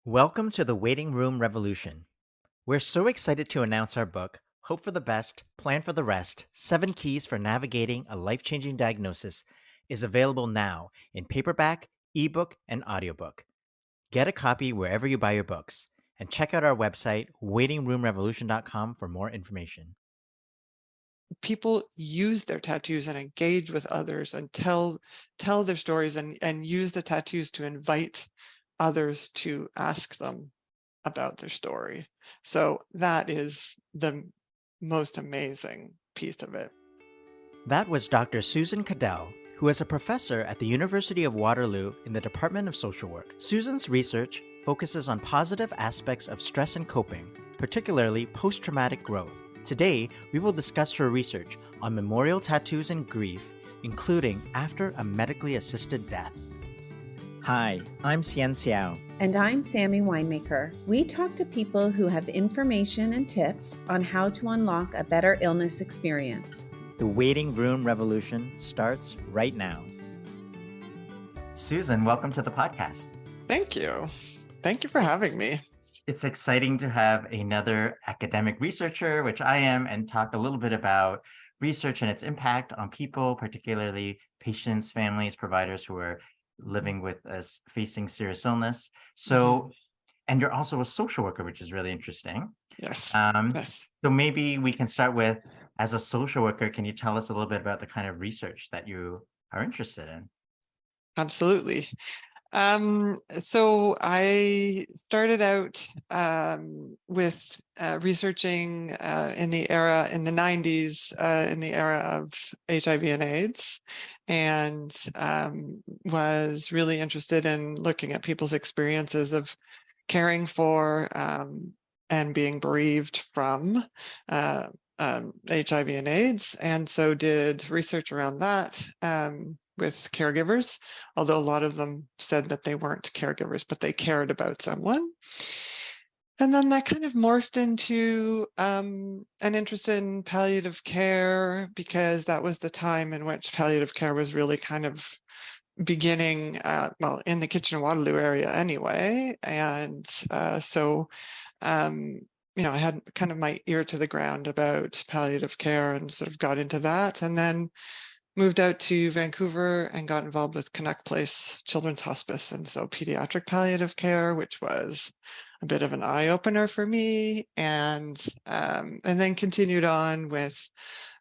Welcome to the Waiting Room Revolution. We're so excited to announce our book, Hope for the Best, Plan for the Rest 7 Keys for Navigating a Life Changing Diagnosis, is available now in paperback, ebook, and audiobook. Get a copy wherever you buy your books, and check out our website, waitingroomrevolution.com, for more information. People use their tattoos and engage with others and tell their stories and use the tattoos to invite others to ask them about their story. So that is the most amazing piece of it. That was Dr. Susan Cadell, who is a professor at the University of Waterloo in the Department of Social Work. Susan's research focuses on positive aspects of stress and coping, particularly post traumatic growth. Today, we will discuss her research on memorial tattoos and grief, including after a medically assisted death. Hi, I'm Xian Xiao. And I'm Sammy Winemaker. We talk to people who have information and tips on how to unlock a better illness experience. The Waiting Room Revolution starts right now. Susan, welcome to the podcast. Thank you. Thank you for having me. It's exciting to have another academic researcher, which I am, and talk a little bit about research and its impact on people, particularly patients, families, providers who are living with us, facing serious illness. So, and you're also a social worker, which is really interesting. Yes. Yes. So maybe we can start with, as a social worker, can you tell us a little bit about the kind of research that you are interested in? Absolutely. So I started out with researching in the 90s, in the era of HIV and AIDS, and was really interested in looking at people's experiences of caring for and being bereaved from HIV and AIDS, and so did research around that. With caregivers, although a lot of them said that they weren't caregivers, but they cared about someone. And then that kind of morphed into an interest in palliative care, because that was the time in which palliative care was really kind of beginning, well, in the Kitchener-Waterloo area anyway. And so I had kind of my ear to the ground about palliative care and sort of got into that. And then moved out to Vancouver and got involved with Connect Place Children's Hospice, and so pediatric palliative care, which was a bit of an eye-opener for me, and then continued on with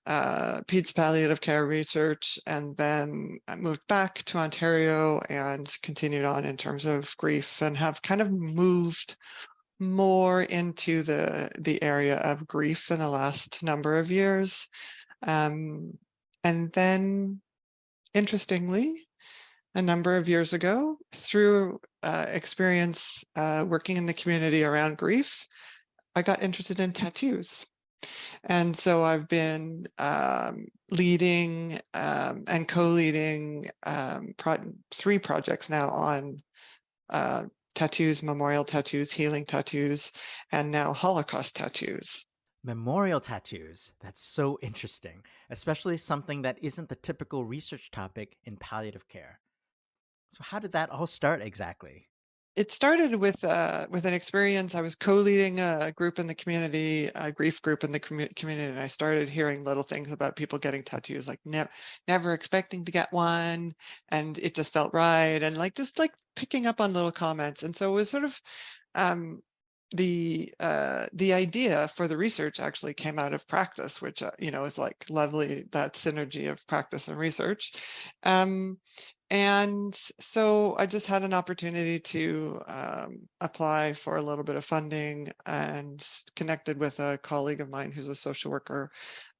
peds palliative care research, and then I moved back to Ontario and continued on in terms of grief, and have kind of moved more into the area of grief in the last number of years. And then, interestingly, a number of years ago, through experience working in the community around grief, I got interested in tattoos. And so I've been leading and co-leading 3 projects now on tattoos, memorial tattoos, healing tattoos, and now Holocaust tattoos. Memorial tattoos. That's so interesting, especially something that isn't the typical research topic in palliative care. So, how did that all start exactly? It started with an experience. I was co-leading a group in the community, a grief group in the community, and I started hearing little things about people getting tattoos, like never expecting to get one, and it just felt right, and just like picking up on little comments. And so it was sort of the idea for the research actually came out of practice, which is like lovely, that synergy of practice and research. And so I just had an opportunity to apply for a little bit of funding, and connected with a colleague of mine who's a social worker,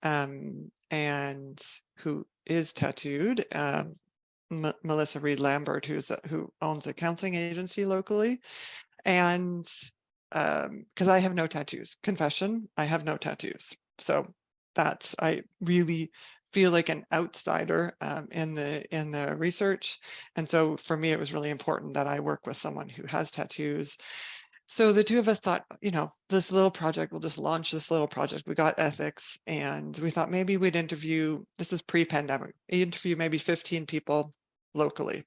and who is tattooed, Melissa Reed Lambert, who owns a counseling agency locally. And because I have no tattoos, confession, I have no tattoos. So I really feel like an outsider in the research. And so for me, it was really important that I work with someone who has tattoos. So the two of us thought, this little project, we'll just launch this little project. We got ethics, and we thought maybe we'd interview, this is pre-pandemic, interview maybe 15 people locally.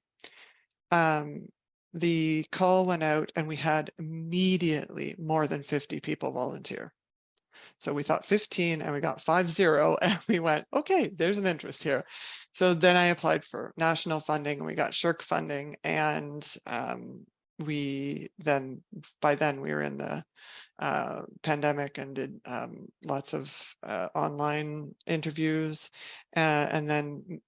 the call went out and we had immediately more than 50 people volunteer. So we thought 15 and we got 50 and we went, okay, there's an interest here. So then I applied for national funding and we got SSHRC funding, and by then we were in the pandemic and did lots of online interviews, and then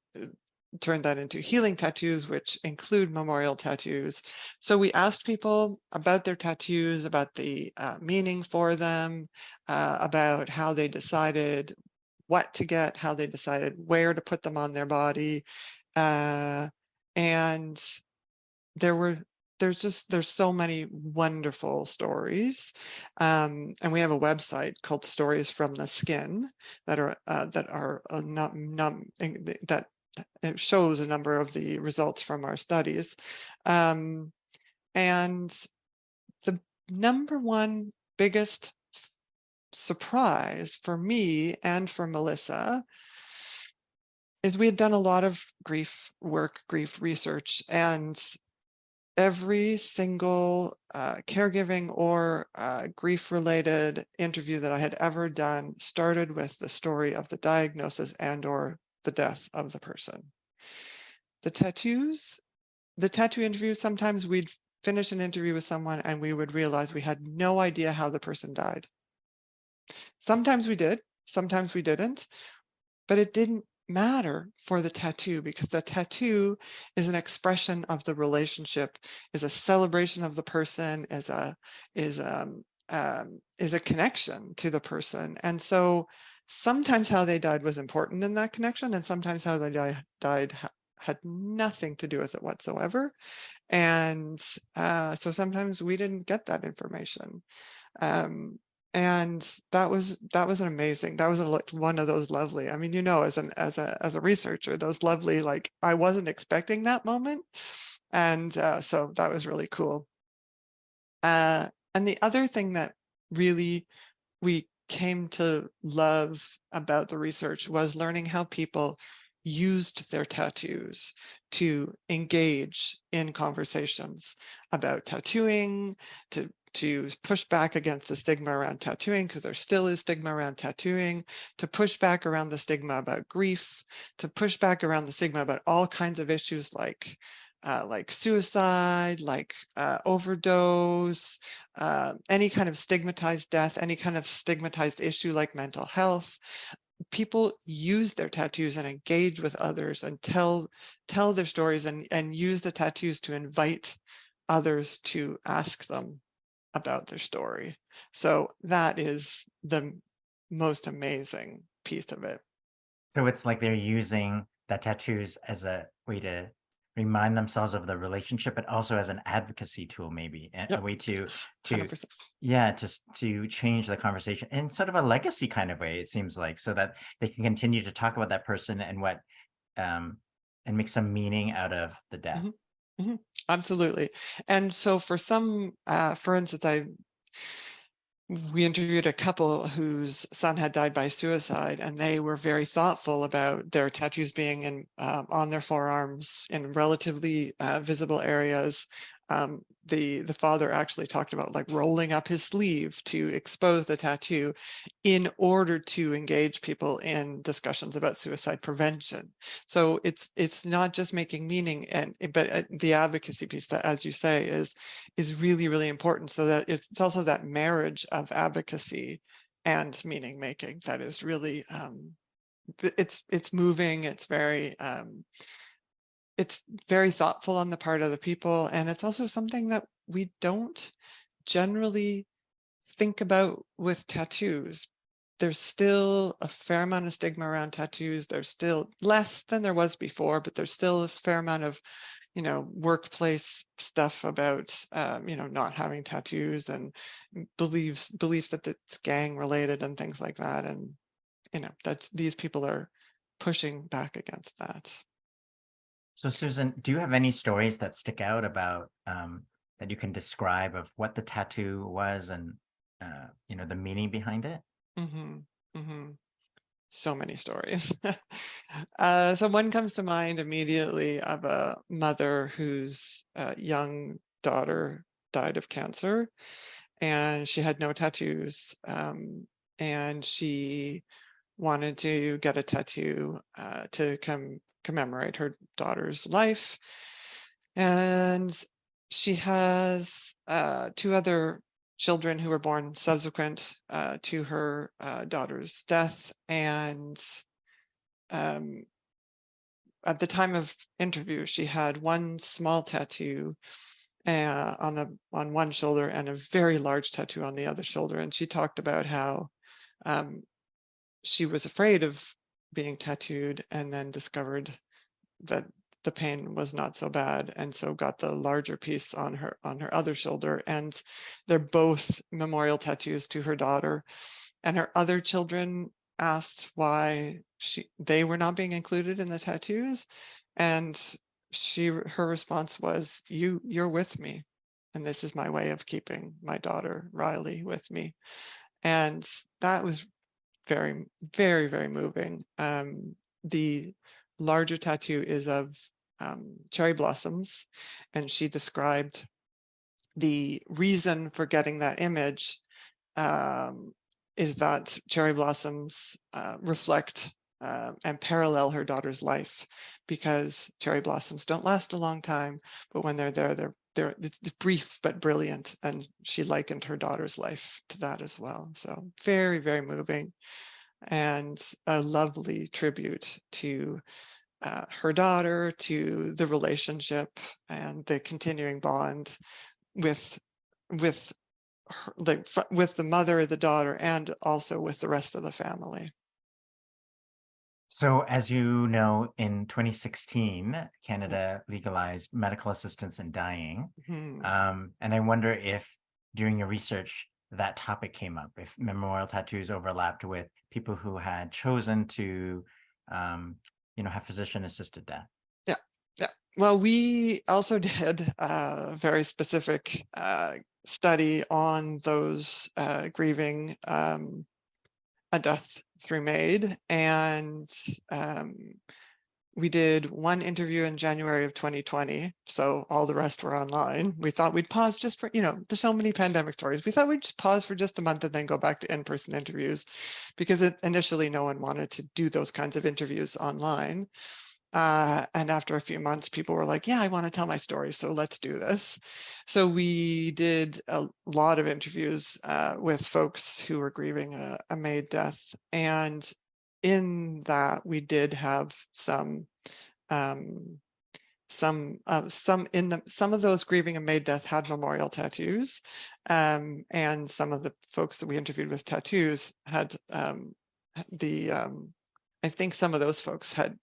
turned that into healing tattoos, which include memorial tattoos. So we asked people about their tattoos, about the meaning for them, about how they decided what to get, how they decided where to put them on their body. And there's so many wonderful stories. And we have a website called Stories from the Skin that are that it shows a number of the results from our studies. And the number one biggest surprise for me and for Melissa is we had done a lot of grief work, grief research, and every single caregiving or grief-related interview that I had ever done started with the story of the diagnosis and or the death of the person. The tattoo interview, sometimes we'd finish an interview with someone and we would realize we had no idea how the person died. Sometimes we did, sometimes we didn't, but it didn't matter for the tattoo, because the tattoo is an expression of the relationship, is a celebration of the person, is a connection to the person. And so sometimes how they died was important in that connection, and sometimes how they died had nothing to do with it whatsoever. And so sometimes we didn't get that information. And that was an amazing, that was one of those lovely, I mean, as a researcher, those lovely, like, I wasn't expecting that moment. And so that was really cool. And the other thing that really we came to love about the research was learning how people used their tattoos to engage in conversations about tattooing, to push back against the stigma around tattooing, because there still is stigma around tattooing, to push back around the stigma about grief, to push back around the stigma about all kinds of issues like suicide, like overdose, any kind of stigmatized death, any kind of stigmatized issue like mental health. People use their tattoos and engage with others and tell their stories, and use the tattoos to invite others to ask them about their story. So that is the most amazing piece of it. So it's like they're using the tattoos as a way to remind themselves of the relationship, but also as an advocacy tool, maybe a Yep, way to 100%. yeah, just to change the conversation in sort of a legacy kind of way, it seems like, so that they can continue to talk about that person and what and make some meaning out of the death. Absolutely. And so for some, for instance, we interviewed a couple whose son had died by suicide, and they were very thoughtful about their tattoos being on their forearms in relatively visible areas. The father actually talked about like rolling up his sleeve to expose the tattoo in order to engage people in discussions about suicide prevention. So it's not just making meaning, but the advocacy piece, that, as you say, is really, really important, so that it's also that marriage of advocacy and meaning making that is really it's moving, it's very thoughtful on the part of the people, and it's also something that we don't generally think about with tattoos. There's still a fair amount of stigma around tattoos. There's still less than there was before, but there's still a fair amount of workplace stuff about not having tattoos, and belief that it's gang related and things like that. And these people are pushing back against that. So Susan, do you have any stories that stick out about that you can describe of what the tattoo was and the meaning behind it? hmm hmm So many stories. So one comes to mind immediately of a mother whose young daughter died of cancer, and she had no tattoos. And she wanted to get a tattoo to commemorate her daughter's life. And she has two other children who were born subsequent to her daughter's death. And um, at the time of interview, she had one small tattoo on one shoulder and a very large tattoo on the other shoulder. And she talked about how um, she was afraid of being tattooed and then discovered that the pain was not so bad, and so got the larger piece on her other shoulder. And they're both memorial tattoos to her daughter. And her other children asked why they were not being included in the tattoos, and her response was, you're with me, and this is my way of keeping my daughter Riley with me. And that was very, very, very moving. The larger tattoo is of cherry blossoms, and she described the reason for getting that image is that cherry blossoms reflect and parallel her daughter's life, because cherry blossoms don't last a long time, but when they're there, it's brief but brilliant, and she likened her daughter's life to that as well. So very, very moving, and a lovely tribute to her daughter, to the relationship and the continuing bond with with her, with the mother, the daughter, and also with the rest of the family. So, as you know, in 2016, Canada legalized medical assistance in dying. Mhm. And I wonder if during your research that topic came up, if memorial tattoos overlapped with people who had chosen to, have physician-assisted death. Yeah, yeah. Well, we also did a very specific study on those grieving a death through MAID, and we did one interview in January of 2020, so all the rest were online. We thought we'd pause just for, there's so many pandemic stories. We thought we'd just pause for just a month and then go back to in-person interviews, because initially no one wanted to do those kinds of interviews online. And after a few months, people were like, yeah, I want to tell my story, so let's do this. So we did a lot of interviews with folks who were grieving a MAID death. And in that, we did have some some of those grieving a MAID death had memorial tattoos, and some of the folks that we interviewed with tattoos had I think some of those folks had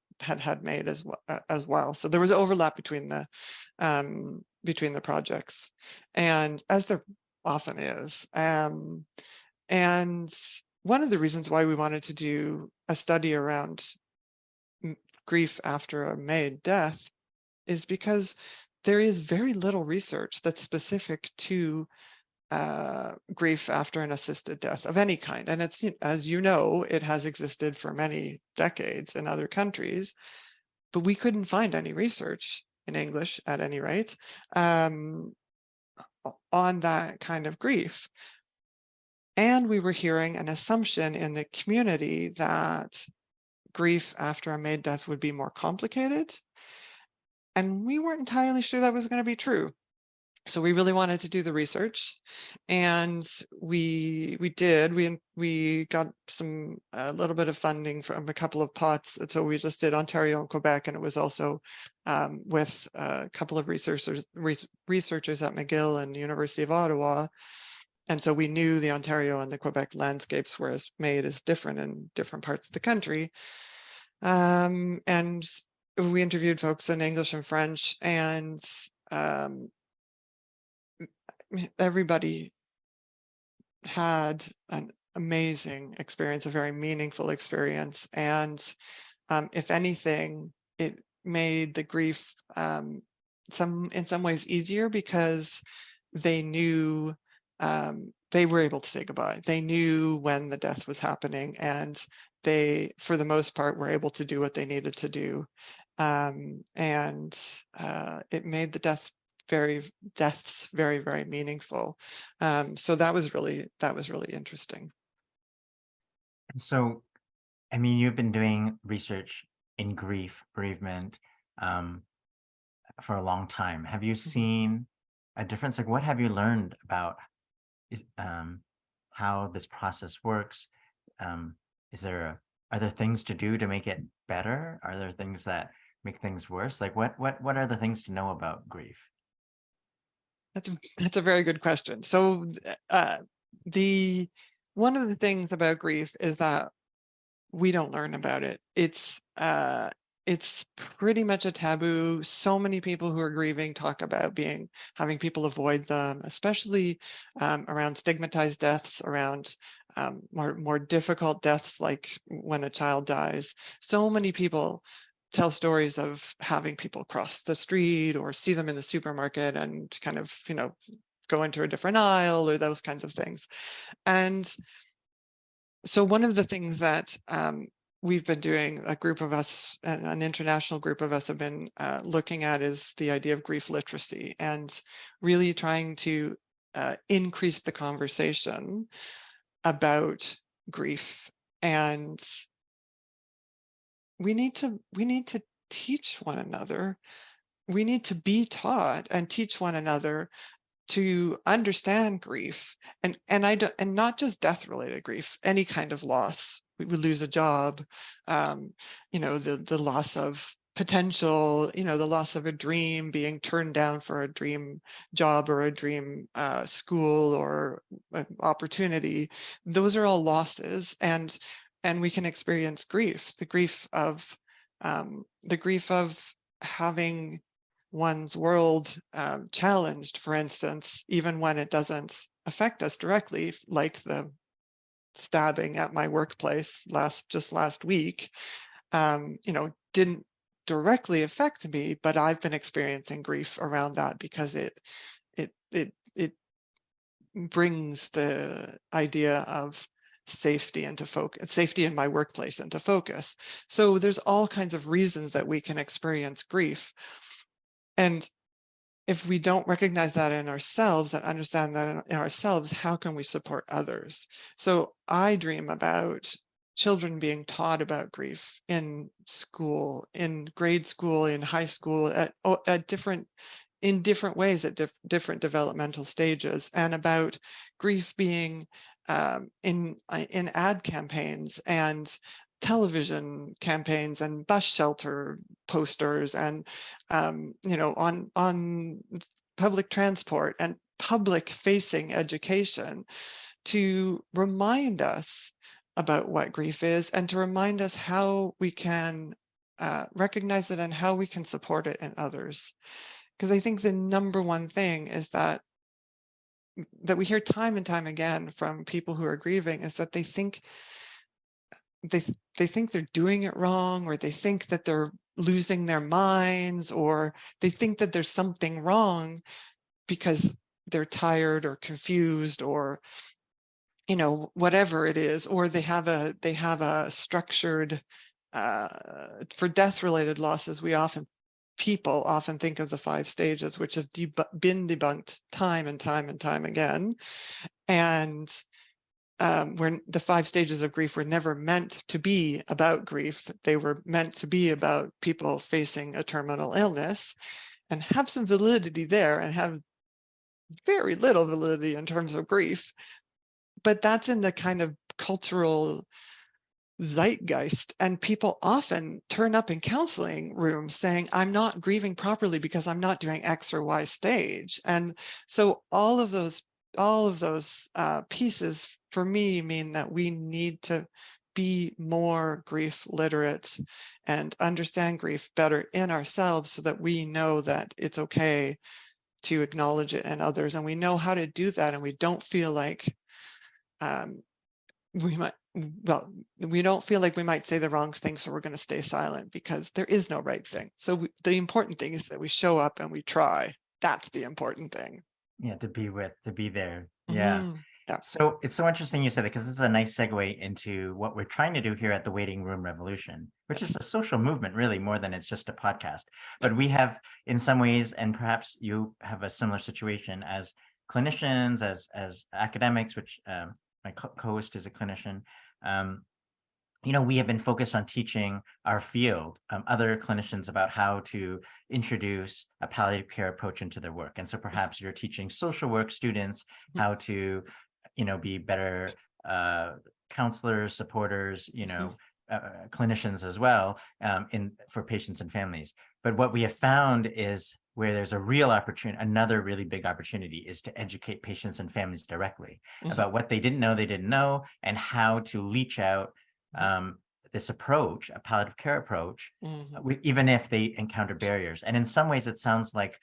MAID as well. So there was overlap between the projects, and as there often is. And one of the reasons why we wanted to do a study around grief after a MAID death is because there is very little research that's specific to grief after an assisted death of any kind. And it's, as you know, it has existed for many decades in other countries, but we couldn't find any research in English, at any rate, on that kind of grief. And we were hearing an assumption in the community that grief after a MAID death would be more complicated. And we weren't entirely sure that was going to be true. So we really wanted to do the research, and we did. We got a little bit of funding from a couple of pots. And so we just did Ontario and Quebec, and it was also with a couple of researchers at McGill and the University of Ottawa. And so we knew the Ontario and the Quebec landscapes were MAID is different in different parts of the country. And we interviewed folks in English and French, and everybody had an amazing experience, a very meaningful experience. And if anything, it made the grief in some ways easier, because they knew they were able to say goodbye. They knew when the death was happening, and they, for the most part, were able to do what they needed to do. And it made the death deaths very, very meaningful. So that was really interesting. And so, I mean, you've been doing research in grief, bereavement, um, for a long time. Have you Mhm. seen a difference? Like, what have you learned about is, how this process works? Um, is there are there things to do to make it better? Are there things that make things worse? Like, what are the things to know about grief? That's a very good question. So the one of the things about grief is that we don't learn about it. It's pretty much a taboo. So many people who are grieving talk about having people avoid them, especially around stigmatized deaths, around more difficult deaths, like when a child dies. So many people tell stories of having people cross the street or see them in the supermarket and kind of, go into a different aisle or those kinds of things. And so one of the things that we've been doing, a group of us, an international group of us have been looking at is the idea of grief literacy and really trying to increase the conversation about grief. And we need to teach one another. We need to be taught and teach one another to understand grief, and I don't, and not just death related grief, any kind of loss. We lose a job, the loss of potential, the loss of a dream, being turned down for a dream job or a dream school or opportunity. Those are all losses, and we can experience grief, the grief of having one's world challenged, for instance, even when it doesn't affect us directly, like the stabbing at my workplace just last week, didn't directly affect me, but I've been experiencing grief around that because it brings the idea of safety in my workplace into focus. So there's all kinds of reasons that we can experience grief. And if we don't recognize that in ourselves and understand that in ourselves, how can we support others? So I dream about children being taught about grief in school, in grade school, in high school, in different ways at different developmental stages, and about grief being in ad campaigns and television campaigns and bus shelter posters and on public transport and public facing education, to remind us about what grief is and to remind us how we can recognize it and how we can support it in others. Because I think the number one thing is that we hear time and time again from people who are grieving is that they think they're doing it wrong, or they think that they're losing their minds, or they think that there's something wrong because they're tired or confused or whatever it is, or they have a structured for death related losses. People often think of the 5 stages, which have been debunked time and time and time again. And when the 5 stages of grief were never meant to be about grief, they were meant to be about people facing a terminal illness, and have some validity there and have very little validity in terms of grief. But that's in the kind of cultural zeitgeist, and people often turn up in counseling rooms saying, I'm not grieving properly because I'm not doing X or Y stage. And so all of those pieces for me mean that we need to be more grief literate and understand grief better in ourselves, so that we know that it's okay to acknowledge it in others, and we know how to do that, and we don't feel like um, we might well we don't feel like we might say the wrong thing, so we're going to stay silent, because there is no right thing. So the important thing is that we show up and we try. That's the important thing. Yeah, to be there. Yeah. Mhm. Yeah. So it's so interesting you said that, because this is a nice segue into what we're trying to do here at the Waiting Room Revolution, which is Yes. a social movement, really, more than it's just a podcast. Yep. But we have, in some ways, and perhaps you have a similar situation as clinicians, as academics, which my co-host is a clinician. Um, we have been focused on teaching our field, other clinicians, about how to introduce a palliative care approach into their work. And so perhaps you're teaching social work students Mhm. how to, be better counselors, supporters, Mhm. clinicians as well, for patients and families. But what we have found is where there's a real opportunity, another really big opportunity, is to educate patients and families directly Mhm. about what they didn't know, and how to leach out um, this approach, a palliative care approach, Mhm. even if they encounter barriers. And in some ways, it sounds like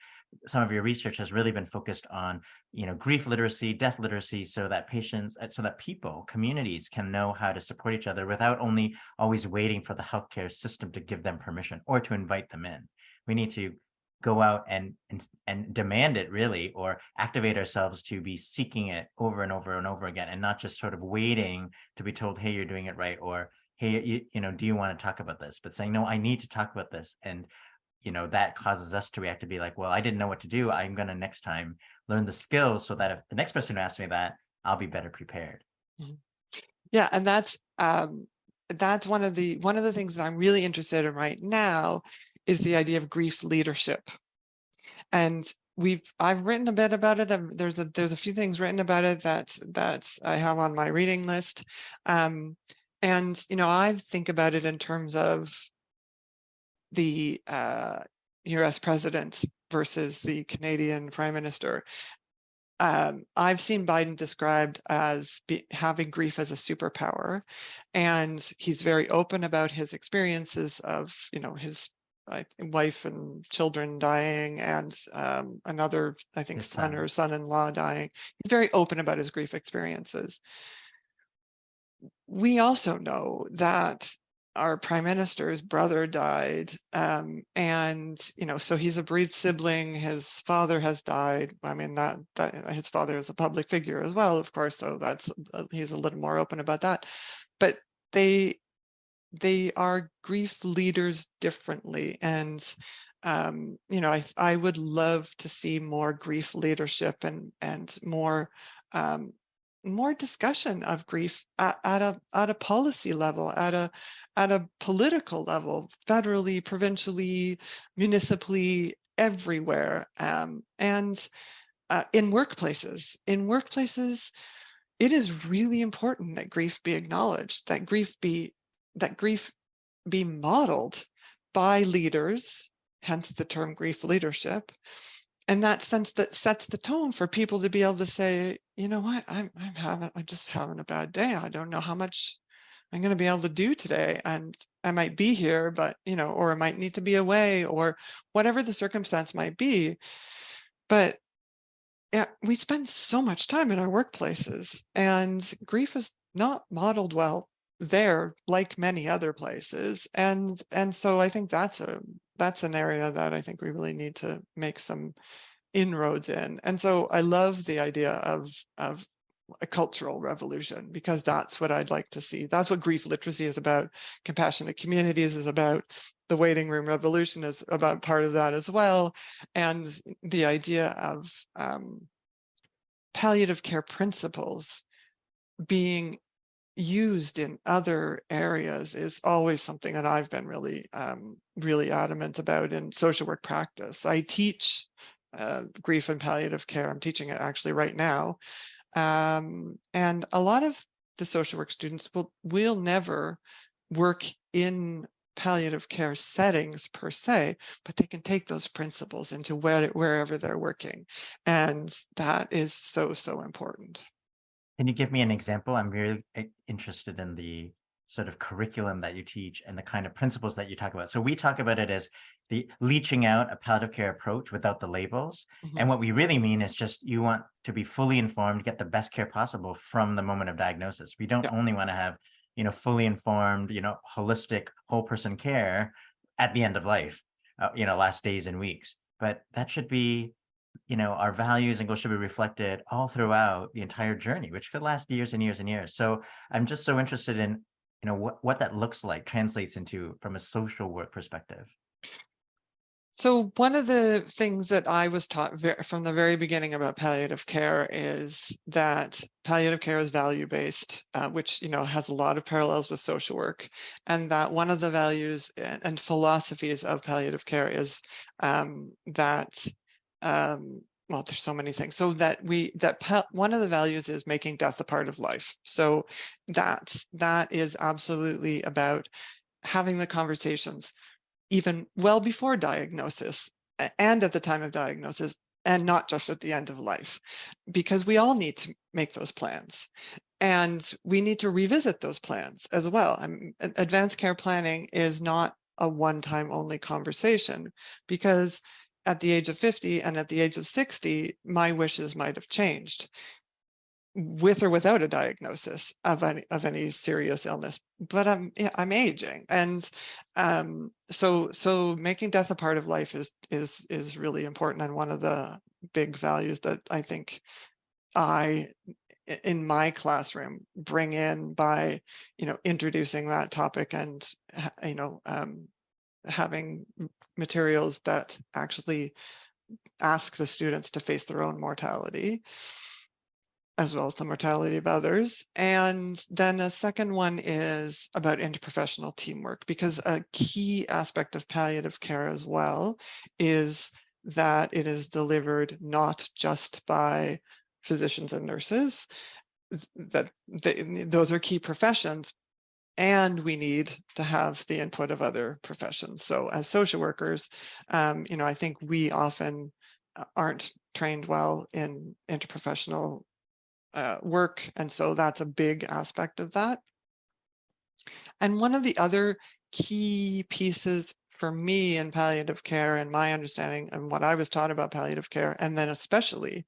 some of your research has really been focused on, grief literacy, death literacy, so that so that people, communities, can know how to support each other without only always waiting for the healthcare system to give them permission or to invite them in. We need to go out and demand it, really, or activate ourselves to be seeking it over and over and over again, and not just sort of waiting to be told, hey, you're doing it right, or hey, do you want to talk about this? But saying, no, I need to talk about this. And that causes us to react, to be like, well, I didn't know what to do, I'm going to next time learn the skills, so that if the next person asks me that, I'll be better prepared. Mhm. Yeah, and that's one of the things that I'm really interested in right now is the idea of grief leadership. And I've written a bit about it. There's a few things written about it that I have on my reading list. Um, and I think about it in terms of the US president versus the Canadian prime minister. I've seen Biden described as having grief as a superpower, and he's very open about his experiences of, his wife and children dying, and another, I think, His son son. or son-in-law dying. He's very open about his grief experiences. We also know that our prime minister's brother died, and so he's a bereaved sibling. His father has died. I mean, that his father is a public figure as well, of course, so that's he's a little more open about that. But they they are grief leaders differently, and I would love to see more grief leadership, and um, more discussion of grief at a policy level, at a political level, federally, provincially, municipally, everywhere, and in workplaces. It is really important that grief be acknowledged, that grief be modeled by leaders, hence the term grief leadership. And that sense that sets the tone for people to be able to say, you know what, I'm just having a bad day. I don't know how much I'm going to be able to do today. And I might be here, but, or I might need to be away, or whatever the circumstance might be. But yeah, we spend so much time in our workplaces, and grief is not modeled well there, like many other places. And so I think that's an area that I think we really need to make some inroads in. And so I love the idea of a cultural revolution, because that's what I'd like to see. That's what grief literacy is about. Compassionate communities is about. The waiting room revolution is about part of that as well. And the idea of palliative care principles being used in other areas is always something that I've been really adamant about in social work practice. I teach grief and palliative care. I'm teaching it actually right now. And a lot of the social work students will never work in palliative care settings per se, but they can take those principles into wherever they're working. And that is so, so important. Can you give me an example? I'm really interested in the sort of curriculum that you teach and the kind of principles that you talk about. So we talk about it as the leaching out a palliative care approach without the labels. Mhm. And what we really mean is just, you want to be fully informed, get the best care possible from the moment of diagnosis. We don't Yeah. only want to have, fully informed, holistic whole person care at the end of life, last days and weeks, but that should be our values and goals should be reflected all throughout the entire journey, which could last years and years and years. So I'm just so interested in, what that looks like, translates into from a social work perspective. So one of the things that I was taught from the very beginning about palliative care is that palliative care is value-based, which has a lot of parallels with social work, and that one of the values and philosophies of palliative care is that well, there's so many things. So that one of the values is making death a part of life. So that is absolutely about having the conversations even well before diagnosis and at the time of diagnosis, and not just at the end of life, because we all need to make those plans. And we need to revisit those plans as well. Advanced care planning is not a one-time only conversation, because at the age of 50 and at the age of 60, my wishes might have changed, with or without a diagnosis of any serious illness. But I'm aging, and so making death a part of life is really important, and one of the big values that I think I in my classroom bring in by introducing that topic, and having materials that actually ask the students to face their own mortality as well as the mortality of others. And then a second one is about interprofessional teamwork, because a key aspect of palliative care as well is that it is delivered not just by physicians and nurses, that those are key professions, and we need to have the input of other professions. So as social workers, I think we often aren't trained well in interprofessional work. And so that's a big aspect of that. And one of the other key pieces for me in palliative care, and my understanding and what I was taught about palliative care, and then especially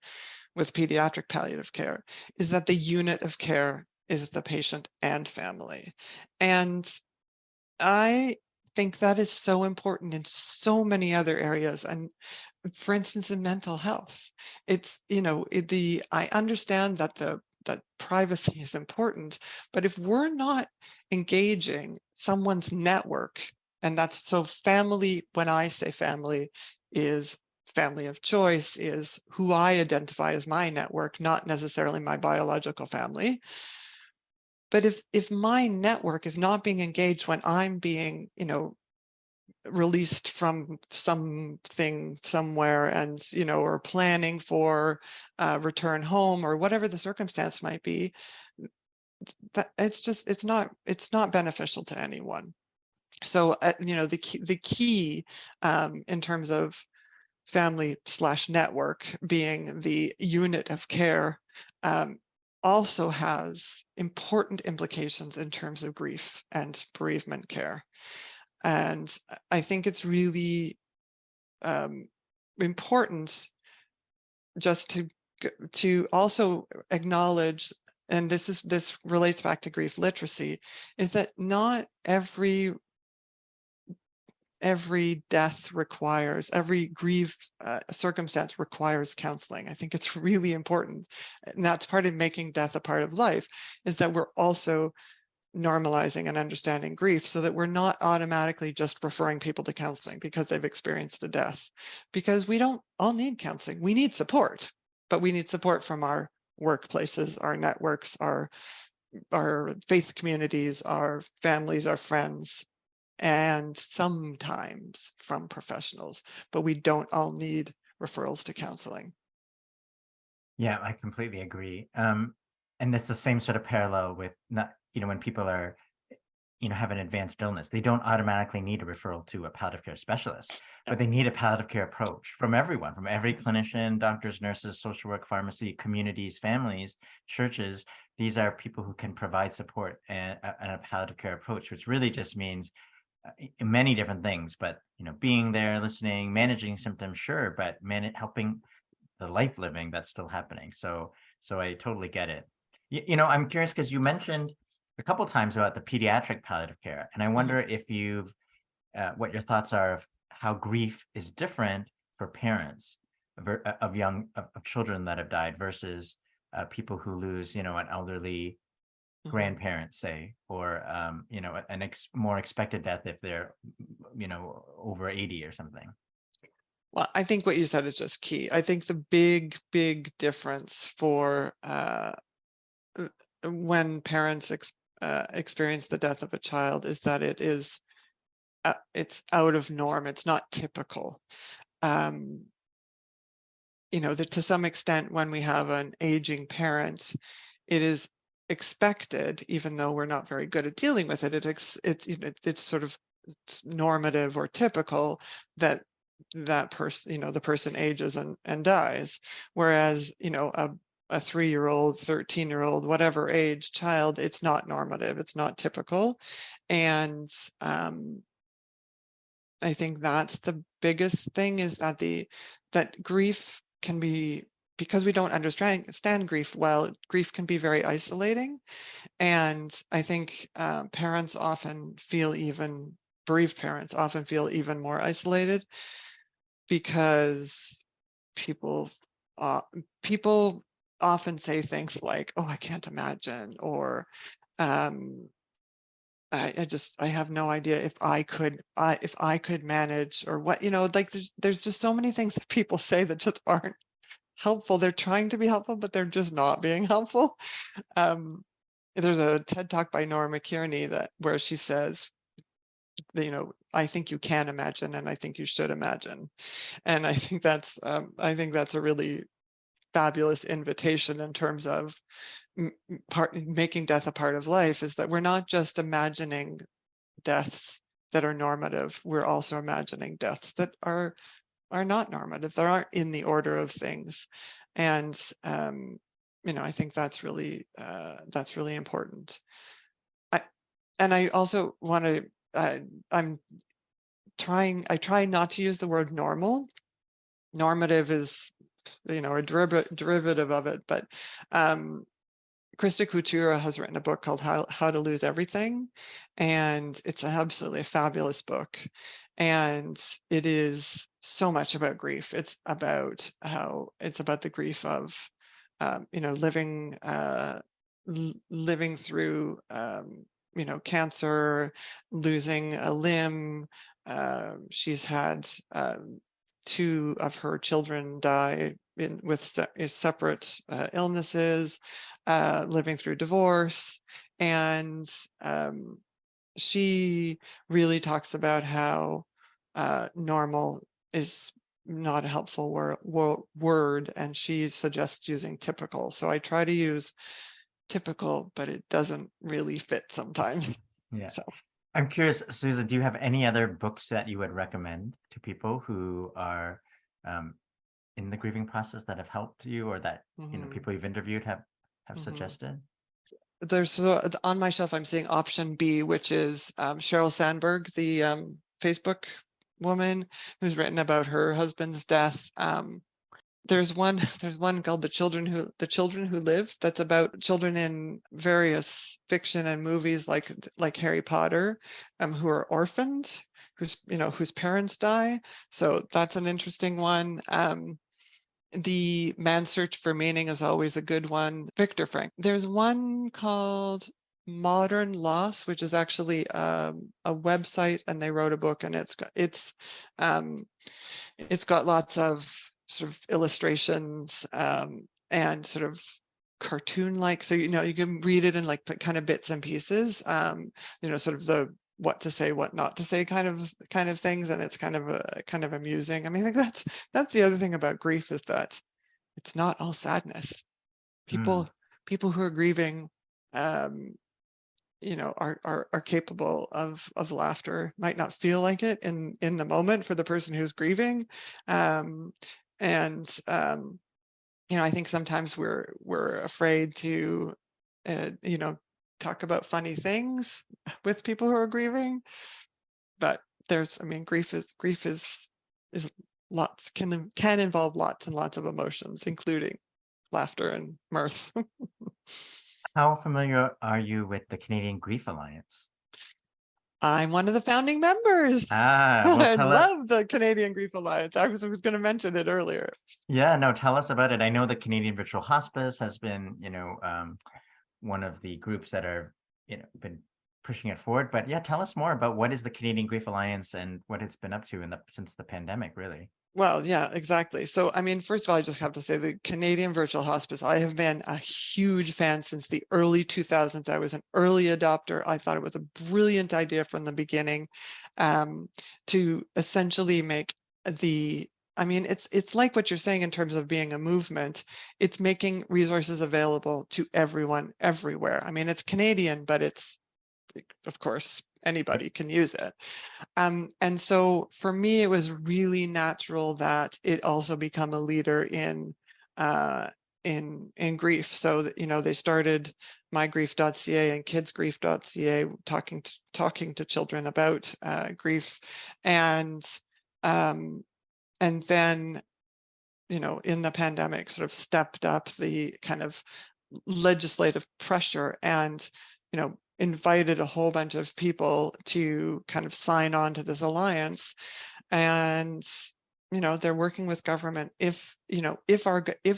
with pediatric palliative care, is that the unit of care is the patient and family. And I think that is so important in so many other areas. And for instance, in mental health, it's, I understand that that privacy is important, but if we're not engaging someone's network, and that's so family, when I say family, is family of choice, is who I identify as my network, not necessarily my biological family. But if my network is not being engaged when I'm being, released from something somewhere, and or planning for return home, or whatever the circumstance might be, that it's not beneficial to anyone. So the key in terms of family/network being the unit of care, also has important implications in terms of grief and bereavement care. And I think it's really important just to also acknowledge, and this relates back to grief literacy, is that not every death requires, every grief circumstance requires counseling. I think it's really important, and that's part of making death a part of life, is that we're also normalizing and understanding grief, so that we're not automatically just referring people to counseling because they've experienced a death, because we don't all need counseling. We need support, but we need support from our workplaces, our networks, our faith communities, our families, our friends, and sometimes from professionals, but we don't all need referrals to counseling. Yeah, I completely agree. And it's the same sort of parallel with not, when people are, have an advanced illness, they don't automatically need a referral to a palliative care specialist, but they need a palliative care approach from everyone, from every clinician, doctors, nurses, social work, pharmacy, communities, families, churches. These are people who can provide support and a palliative care approach, which really just means many different things, but being there, listening, managing symptoms, sure, but helping the life living that's still happening. So I totally get it. I'm curious because you mentioned a couple times about the pediatric palliative care, and I wonder if you've what your thoughts are of how grief is different for parents. of children that have died versus people who lose, an elderly Mhm. grandparent, say, or an more expected death if they're, over 80 or something. Well, I think what you said is just key. I think the big difference for when parents experience the death of a child is that it's out of norm. It's not typical. Um, that to some extent, when we have an aging parent, it is expected, even though we're not very good at dealing with it. It's sort of normative or typical that that person, the person ages and dies. Whereas, a 3-year-old, 13-year-old, whatever age child, it's not normative, it's not typical. And I think that's the biggest thing, is that grief can be, because we don't understand grief well, grief can be very isolating. And I think bereaved parents often feel even more isolated, because people uh, people often say things like, "Oh, I can't imagine," or um, I have no idea if I could manage, or what, like there's just so many things that people say that just aren't helpful. They're trying to be helpful, but they're just not being helpful. Um, there's a TED talk by Nora McKierney where she says that, I think you can imagine, and I think you should imagine. And I think that's a really fabulous invitation in terms of making death a part of life, is that we're not just imagining deaths that are normative, we're also imagining deaths that are not normative, that aren't in the order of things. And I think that's really important. I, and I also want to I'm I try not to use the word normal. Normative is, a derivative of it, but um Krista Couture has written a book called How to Lose Everything, and it's absolutely a fabulous book. And it is so much about grief. It's about the grief of, living through, cancer, losing a limb. She's had 2 of her children die with separate illnesses, living through divorce. And she really talks about how normal is not a helpful word, and she suggests using typical. So I try to use typical, but it doesn't really fit sometimes. Yeah. So I'm curious, Susan, do you have any other books that you would recommend to people who are um, in the grieving process that have helped you, or that mhm, people you've interviewed have mhm. suggested? On my shelf, I'm seeing option B, which is Sheryl Sandberg, the Facebook woman who's written about her husband's death. There's one there's one called The Children Who Live, that's about children in various fiction and movies, like Harry Potter, who are orphaned, whose parents die. So that's an interesting one. The Man's Search for Meaning is always a good one. Viktor Frank. There's one called Modern Loss, which is actually a website, and they wrote a book, and um, it's got lots of sort of illustrations, and sort of cartoon-like. So you can read it in like kind of bits and pieces. Sort of the what to say, what not to say kind of things, and it's kind of amusing. I mean, I think that's the other thing about grief, is that it's not all sadness. Hmm. People who are grieving, um, are capable of laughter. Might not feel like it in the moment for the person who's grieving, um, and I think sometimes we're afraid to, uh, you know, talk about funny things with people who are grieving. But grief is lots can involve lots and lots of emotions, including laughter and mirth. How familiar are you with the Canadian Grief Alliance? I'm one of the founding members. Well, I tell us. love the Canadian Grief Alliance. I was going to mention it earlier. Yeah, no, tell us about it. I know the Canadian Virtual Hospice has been, one of the groups that are, been pushing it forward. But yeah, tell us more about what is the Canadian Grief Alliance and what it's been up to since the pandemic, really. Well, yeah, exactly. So, I mean, first of all, I just have to say the Canadian Virtual Hospice, I have been a huge fan since the early 2000s. I was an early adopter. I thought it was a brilliant idea from the beginning, to essentially make I mean, it's like what you're saying in terms of being a movement. It's making resources available to everyone, everywhere. I mean, it's Canadian, but it's, of course, anybody can use it. And so for me, it was really natural that it also become a leader uh, in grief. So that, they started mygrief.ca and kidsgrief.ca talking to children about grief, and um, then in the pandemic sort of stepped up the kind of legislative pressure and invited a whole bunch of people to kind of sign on to this alliance. And they're working with government. If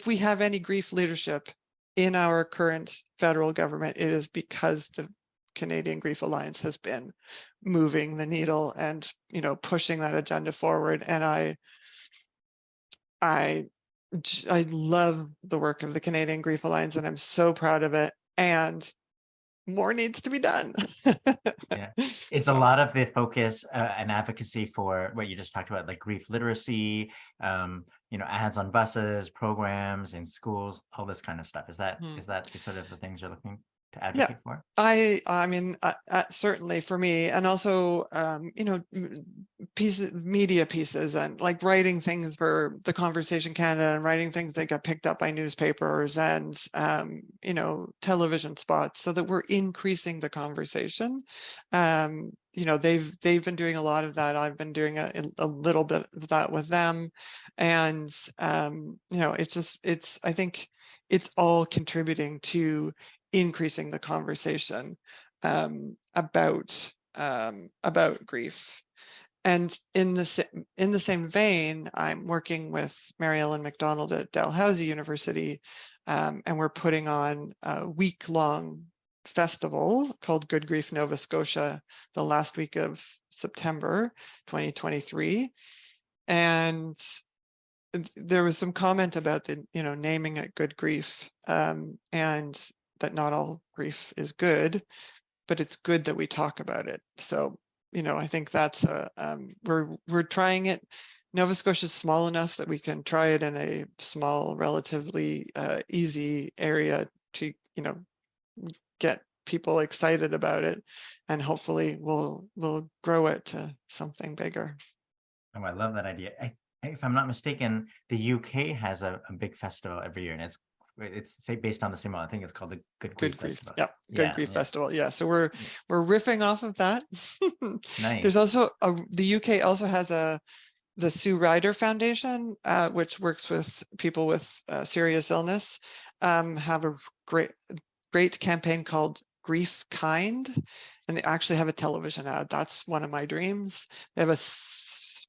we have any grief leadership in our current federal government, it is because the Canadian Grief Alliance has been moving the needle and pushing that agenda forward. And I love the work of the Canadian Grief Alliance, and I'm so proud of it. And more needs to be done. Yeah. Is a So, lot of the focus and advocacy for what you just talked about, like grief literacy, ads on buses, programs in schools, all this kind of stuff? Is that hmm. is that the sort of the things you're looking to Yeah, advocate for? I mean, certainly for me, and also, media pieces, and like writing things for the Conversation Canada and writing things that get picked up by newspapers and, television spots, so that we're increasing the conversation. They've been doing a lot of that. I've been doing a little bit of that with them. And, I think it's all contributing to increasing the conversation about grief. And in the same vein, I'm working with Mary Ellen McDonald at Dalhousie University, and we're putting on a week-long festival called Good Grief Nova Scotia the last week of September 2023. And there was some comment about the naming it Good Grief, and that not all grief is good, but it's good that we talk about it. So I think that's we're trying it. Nova Scotia is small enough that we can try it in a small, relatively easy area to get people excited about it, and hopefully we'll grow it to something bigger. Oh, I love that idea. If I'm not mistaken, the UK has a big festival every year, and it's say based on the same. I think it's called the Good Grief Good Grief. Festival. Yep. Good Yeah, Grief yeah, Festival. Yeah. So we're riffing off of that. There's nice. also the UK also has the Sue Ryder Foundation, which works with people with serious illness, have a great campaign called Grief Kind, and they actually have a television ad. That's one of my dreams. They have a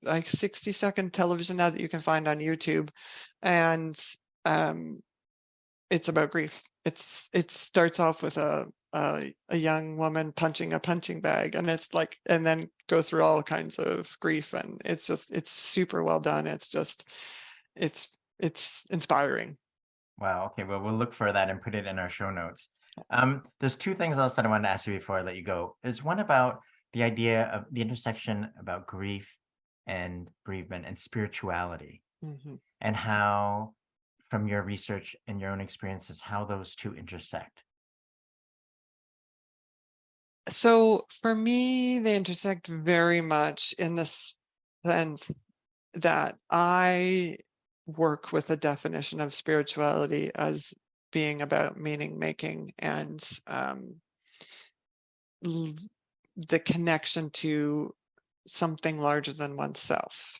like 60-second television ad that you can find on YouTube, and it's about grief. It starts off with a young woman punching a punching bag, and it's like, and then goes through all kinds of grief, and it's super well done. It's inspiring. Wow. Okay. Well, we'll look for that and put it in our show notes. There's two things else that I wanted to ask you before I let you go. There's one about the idea of the intersection about grief and bereavement and spirituality, Mhm. and how, from your research and your own experiences, how those two intersect. So for me, they intersect very much in the sense that I work with a definition of spirituality as being about meaning making and the connection to something larger than oneself.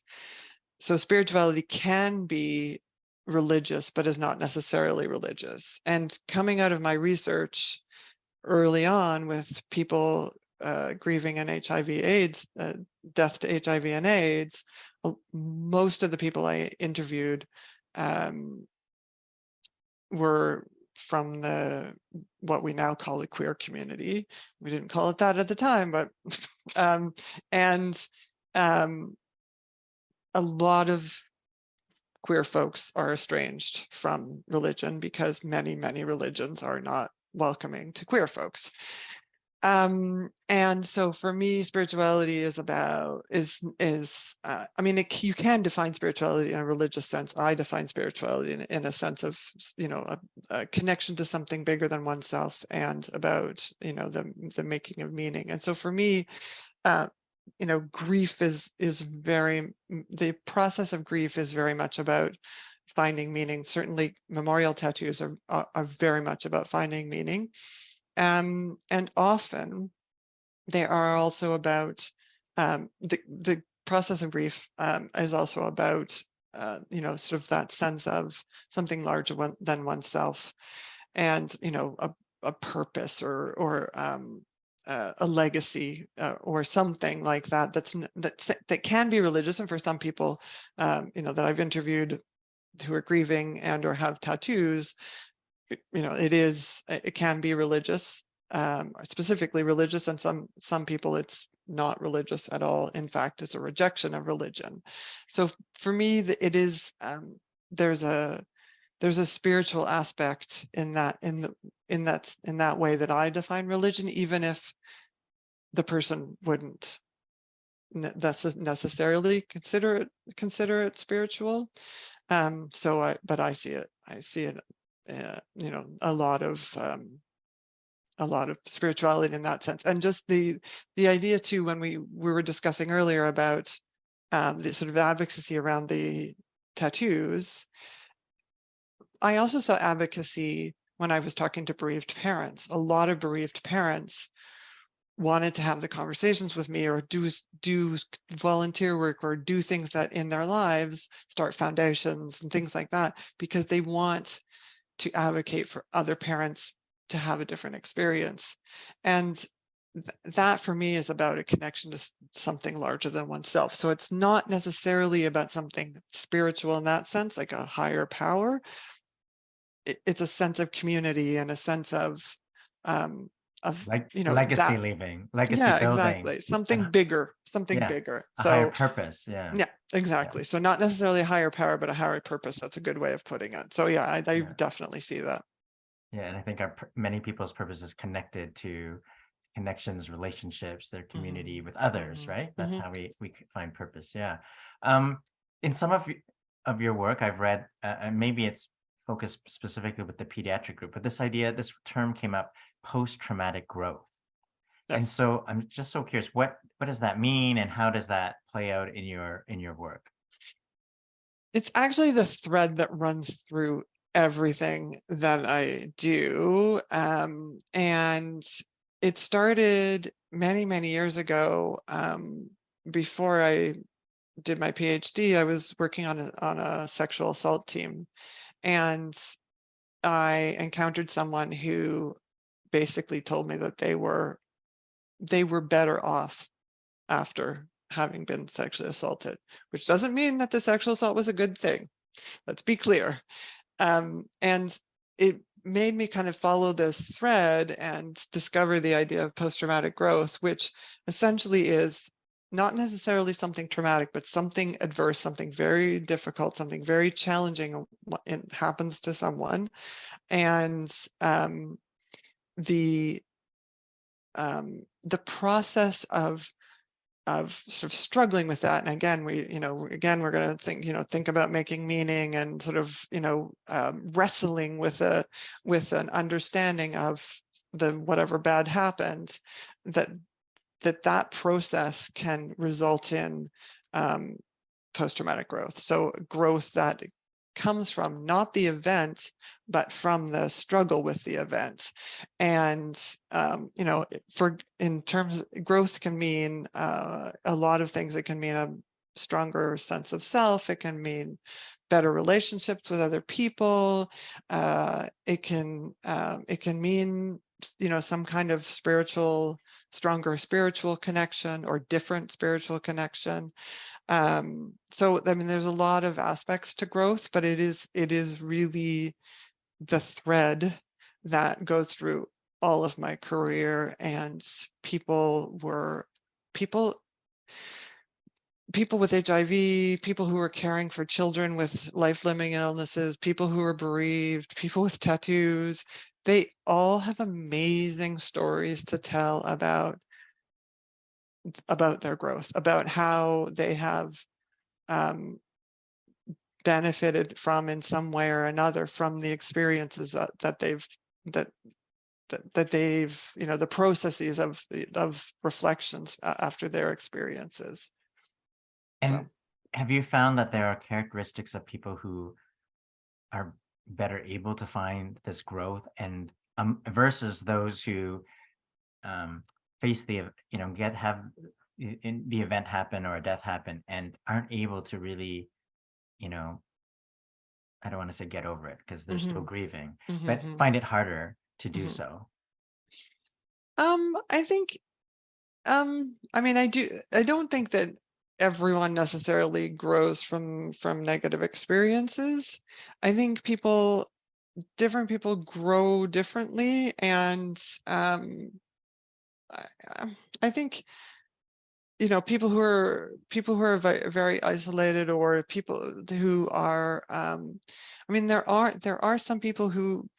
So spirituality can be religious, but is not necessarily religious. And coming out of my research early on with people grieving and HIV/AIDS, death to HIV and AIDS, most of the people I interviewed were from what we now call the queer community. We didn't call it that at the time, but and a lot of queer folks are estranged from religion because many, many religions are not welcoming to queer folks. And so for me, spirituality is I mean, you can define spirituality in a religious sense. I define spirituality in a sense of, a connection to something bigger than oneself, and about, the making of meaning. And so for me, grief is the process of grief is very much about finding meaning. Certainly memorial tattoos are very much about finding meaning. And often they are also about the process of grief is also about sort of that sense of something larger than oneself, and a purpose, or a legacy, or something like that that can be religious. And for some people that I've interviewed who are grieving and or have tattoos, it can be religious, specifically religious, and some people it's not religious at all. In fact, it's a rejection of religion. So for me, it is there's a spiritual aspect in that way that I define religion, even if the person wouldn't necessarily consider it spiritual. But I see it a lot of spirituality in that sense. And just the idea too, when we were discussing earlier about the sort of advocacy around the tattoos, I also saw advocacy when I was talking to bereaved parents. A lot of bereaved parents wanted to have the conversations with me, or do volunteer work, or do things that in their lives, start foundations and things like that, because they want to advocate for other parents to have a different experience. And that for me is about a connection to something larger than oneself. So it's not necessarily about something spiritual in that sense, like a higher power. It's a sense of community, and a sense of like legacy that. leaving, legacy Yeah, building, exactly. Something and bigger, something yeah, bigger. a higher So purpose. Yeah, yeah, yeah, exactly. So not necessarily a higher power, but a higher purpose. That's a good way of putting it. So yeah, I yeah, definitely see that. yeah. And I think many people's purpose is connected to connections, relationships, their community Mhm, with others, mhm, right? That's mhm. how we find purpose. Yeah. Um, in some of your work, I've read, and maybe it's focused specifically with the pediatric group, but this term came up: post-traumatic growth. Yeah. And so I'm just so curious, what does that mean, and how does that play out in your work? It's actually the thread that runs through everything that I do. And it started many, many years ago. Before I did my PhD, I was working on a sexual assault team, and I encountered someone who basically told me that they were better off after having been sexually assaulted, which doesn't mean that the sexual assault was a good thing. Let's be clear. And it made me kind of follow this thread and discover the idea of post-traumatic growth, which essentially is not necessarily something traumatic, but something adverse, something very difficult, something very challenging. It happens to someone, and the the process of sort of struggling with that. And again, we're going to think about making meaning, and sort of wrestling with an understanding of the whatever bad happened, that process can result in post-traumatic growth. So growth that comes from not the event, but from the struggle with the event. And in terms, growth can mean a lot of things. It can mean a stronger sense of self. It can mean better relationships with other people. It can mean some kind of stronger spiritual connection or different spiritual connection. So I mean, there's a lot of aspects to growth, but it is really the thread that goes through all of my career. And people with HIV, people who are caring for children with life-limiting illnesses, people who are bereaved, people with tattoos, they all have amazing stories to tell about their growth, about how they have benefited from, in some way or another, from the experiences that they've the processes of reflections after their experiences. And So have you found that there are characteristics of people who are better able to find this growth, and versus those who face the the event happen or a death happen and aren't able to really, I don't want to say get over it because they're still grieving, but find it harder to do so? I think I mean, I don't think that everyone necessarily grows from negative experiences. I think different people grow differently, and I think people who are very, very isolated, or people who are I mean, there are some people who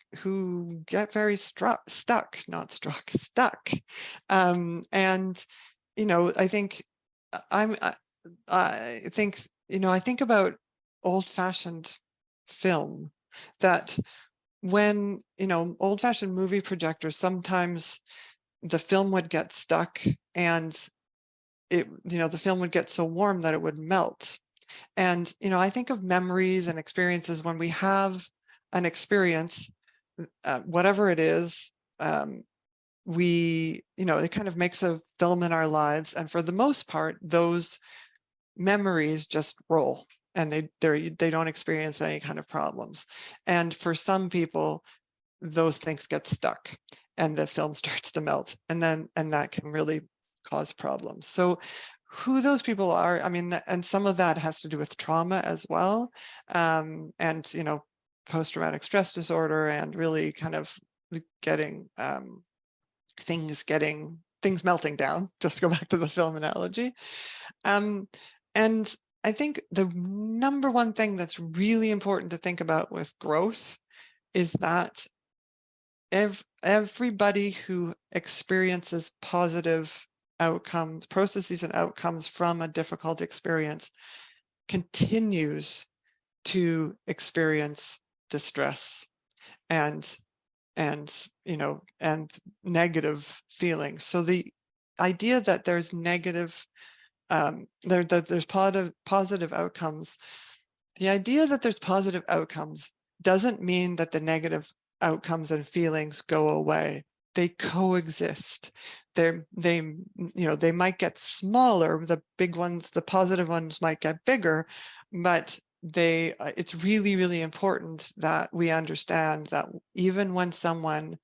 get very stuck, not struck, stuck. And I think I think I think about old-fashioned film, that when old-fashioned movie projectors, sometimes the film would get stuck, and the film would get so warm that it would melt. And I think of memories and experiences when we have an experience, whatever it is, it kind of makes a film in our lives, and for the most part, those memories just roll, and they don't experience any kind of problems. And for some people, those things get stuck, and the film starts to melt, and that can really cause problems. So who those people are, I mean, and some of that has to do with trauma as well, and post-traumatic stress disorder, and really kind of getting things melting down, just to go back to the film analogy. And I think the number one thing that's really important to think about with growth is that everybody who experiences positive outcomes, processes and outcomes from a difficult experience, continues to experience distress and negative feelings. So the idea that there's negative that there's positive outcomes, the idea that there's positive outcomes doesn't mean that the negative outcomes and feelings go away. They coexist. They might get smaller. The big ones, the positive ones, might get bigger, but it's really, really important that we understand that even when someone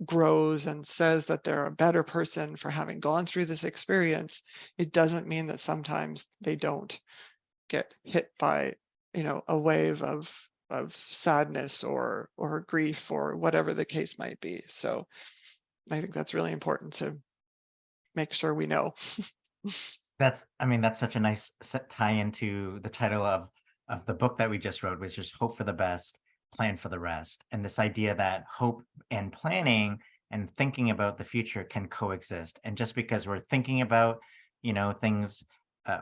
grows and says that they're a better person for having gone through this experience, it doesn't mean that sometimes they don't get hit by a wave of sadness or grief or whatever the case might be. So I think that's really important to make sure we know. That's such a nice tie into the title of the book that we just wrote, which is Hope for the Best, Plan for the Rest. And this idea that hope and planning and thinking about the future can coexist. And just because we're thinking about, things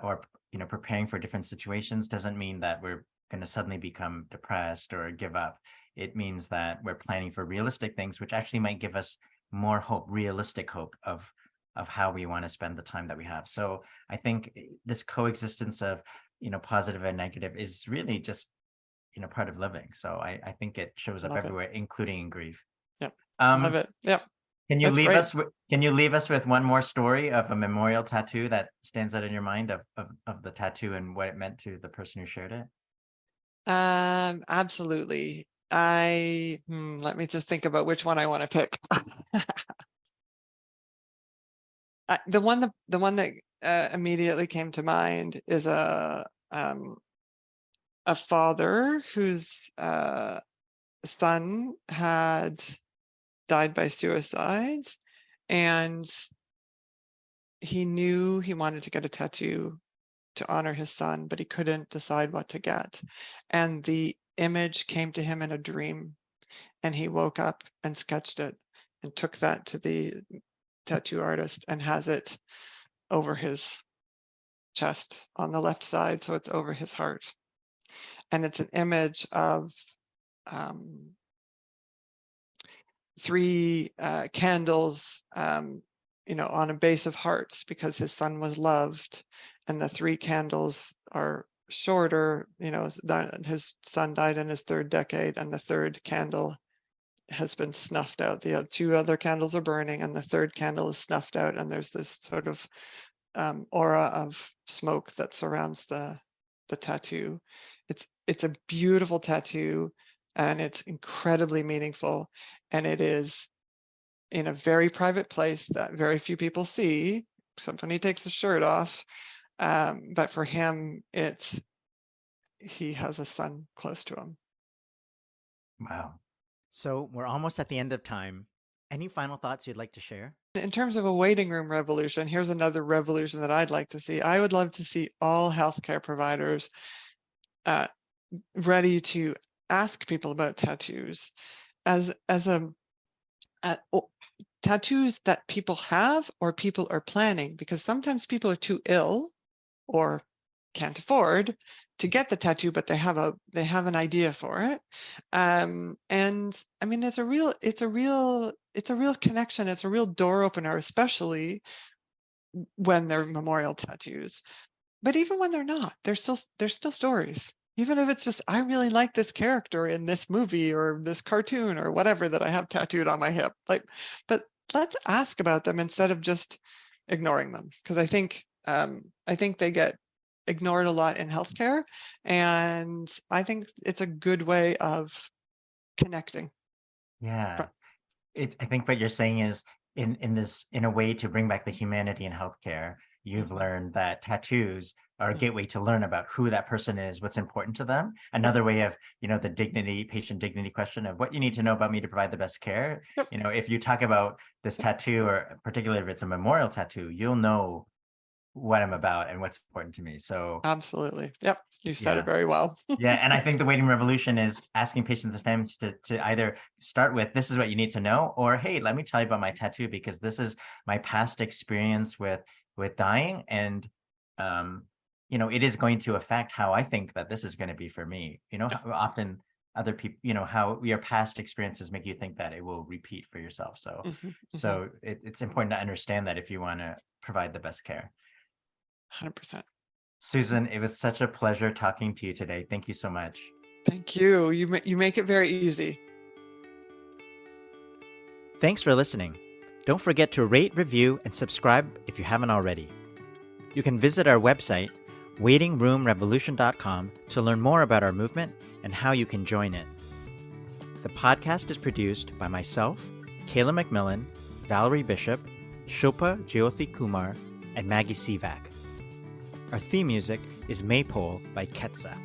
or, preparing for different situations doesn't mean that we're going to suddenly become depressed or give up. It means that we're planning for realistic things, which actually might give us more hope, realistic hope of how we want to spend the time that we have. So I think this coexistence of, positive and negative is really just, part of living. So I think it shows up Love it. everywhere, including in grief. Yep. Love it. Yep. Can you That's leave great. us with one more story of a memorial tattoo that stands out in your mind of the tattoo and what it meant to the person who shared it? Absolutely. Let me just think about which one I want to pick. The one that immediately came to mind is a father whose son had died by suicide, and he knew he wanted to get a tattoo to honor his son, but he couldn't decide what to get. And the image came to him in a dream, and he woke up and sketched it and took that to the tattoo artist and has it over his chest on the left side, so it's over his heart. And it's an image of three candles, on a base of hearts, because his son was loved, and the three candles are shorter. His son died in his third decade, and the third candle has been snuffed out. The two other candles are burning, and the third candle is snuffed out, and there's this sort of aura of smoke that surrounds the tattoo. It's a beautiful tattoo, and it's incredibly meaningful, and it is in a very private place that very few people see, except when he takes his shirt off. But for him, he has a son close to him. Wow. So we're almost at the end of time. Any final thoughts you'd like to share? In terms of a waiting room revolution, here's another revolution that I'd like to see. I would love to see all healthcare providers ready to ask people about tattoos tattoos that people have or people are planning, because sometimes people are too ill or can't afford to get the tattoo, but they have an idea for it. And I mean, it's a real connection. It's a real door opener, especially when they're memorial tattoos. But even when they're not, there's still stories. Even if it's just, I really like this character in this movie or this cartoon or whatever that I have tattooed on my hip. But let's ask about them instead of just ignoring them, because I think they get ignored a lot in healthcare, and I think it's a good way of connecting. Yeah. I think what you're saying is in a way to bring back the humanity in healthcare, you've learned that tattoos are a gateway to learn about who that person is, what's important to them. Another way of, the patient dignity question of what you need to know about me to provide the best care. Yep. If you talk about this tattoo, or particularly if it's a memorial tattoo, you'll know what I'm about and what's important to me. So absolutely. Yep. You said it very well. Yeah. And I think the waiting revolution is asking patients and families to either start with, this is what you need to know, or, hey, let me tell you about my tattoo, because this is my past experience with dying. And, it is going to affect how I think that this is going to be for me. How often other people, how your past experiences make you think that it will repeat for yourself. So, it's important to understand that if you want to provide the best care. 100%. Susan, it was such a pleasure talking to you today. Thank you so much. Thank you. You make it very easy. Thanks for listening. Don't forget to rate, review, and subscribe if you haven't already. You can visit our website, waitingroomrevolution.com, to learn more about our movement and how you can join it. The podcast is produced by myself, Kayla McMillan, Valerie Bishop, Shilpa Jyothi Kumar, and Maggie Sivak. Our theme music is Maypole by Ketsa.